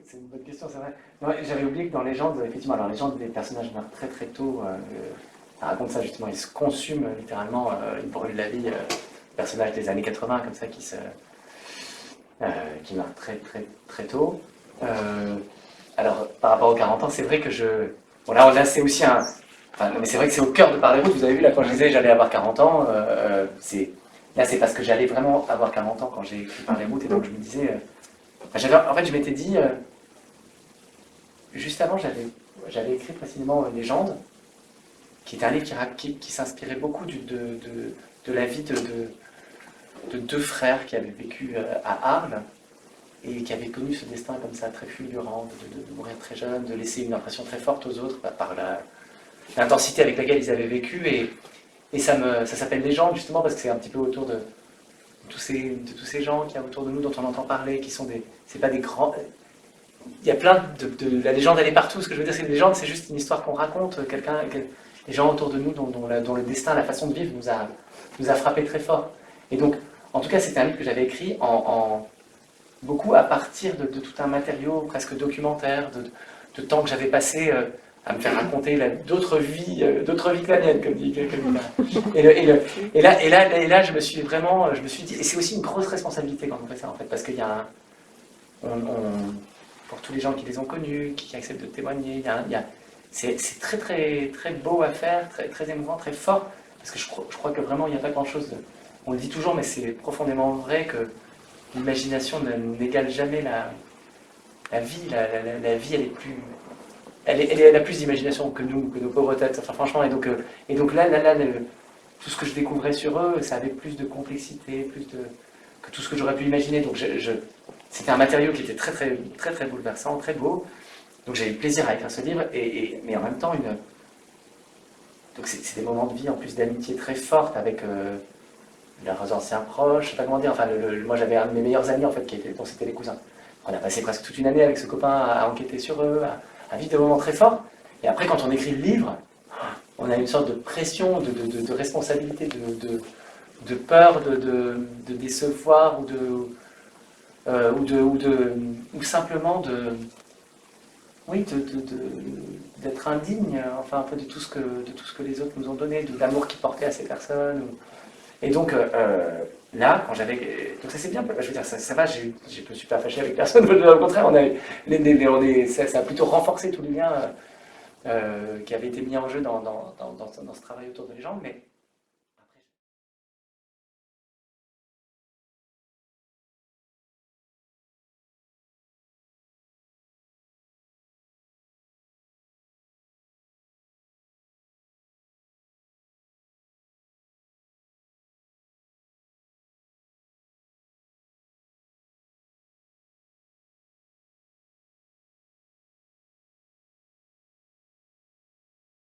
c'est une bonne question, c'est vrai. J'avais oublié que dans Légende, effectivement, alors Légende, les personnages meurent très très tôt. Ça raconte ça justement, ils se consument littéralement, ils brûlent la vie. Personnages des années 80 comme ça qui meurent très très très tôt. Alors par rapport aux 40 ans, c'est vrai que bon là c'est aussi un... Enfin, mais c'est vrai que c'est au cœur de Par les routes, vous avez vu là quand je disais j'allais avoir 40 ans, là c'est parce que j'allais vraiment avoir 40 ans quand j'ai écrit Par les routes et donc je me disais... en fait je m'étais dit, juste avant j'avais écrit précisément Légende, qui était un livre qui s'inspirait beaucoup de la vie de deux frères qui avaient vécu à Arles et qui avaient connu ce destin comme ça, très fulgurant, de mourir très jeune, de laisser une impression très forte aux autres par l'intensité avec laquelle ils avaient vécu. Et ça s'appelle Légende justement parce que c'est un petit peu autour de tous ces gens qui y a autour de nous, dont on entend parler, qui sont c'est pas des grands... Il y a plein la légende, elle est partout. Ce que je veux dire, c'est que la légende, c'est juste une histoire qu'on raconte, les gens autour de nous dont le destin, la façon de vivre nous a frappé très fort. Et donc, en tout cas, c'était un livre que j'avais écrit beaucoup à partir de tout un matériau presque documentaire, de temps que j'avais passé à me faire raconter d'autres vies que la mienne, comme dit et là, je me suis dit, et c'est aussi une grosse responsabilité quand on fait ça, en fait, parce qu'il y a pour tous les gens qui les ont connus, qui acceptent de témoigner, c'est très très très beau à faire, très, très émouvant, très fort, parce que je crois que vraiment il n'y a pas grand-chose on le dit toujours, mais c'est profondément vrai que l'imagination n'égale jamais la vie. La vie, elle a plus d'imagination que nous, que nos pauvres têtes. Enfin, franchement, et donc là, tout ce que je découvrais sur eux, ça avait plus de complexité, que tout ce que j'aurais pu imaginer. Donc, c'était un matériau qui était très, très, très, très bouleversant, très beau. Donc, j'ai eu plaisir à écrire ce livre, mais en même temps, donc c'est des moments de vie, en plus d'amitié très forte avec leurs anciens proches, je sais pas comment dire, enfin, moi j'avais un de mes meilleurs amis en fait, dont c'était les cousins. On a passé presque toute une année avec ce copain à enquêter sur eux, à vivre des moments très forts. Et après, quand on écrit le livre, on a une sorte de pression, de responsabilité, de peur de décevoir ou simplement oui, d'être indigne, enfin un peu de tout ce que les autres nous ont donné, de l'amour qu'ils portaient à ces personnes. Et donc là, quand j'avais... Donc ça s'est bien... Je veux dire, ça va, je me suis pas fâché avec personne, au contraire, ça a plutôt renforcé tous les liens qui avaient été mis en jeu dans ce travail autour de Légende, mais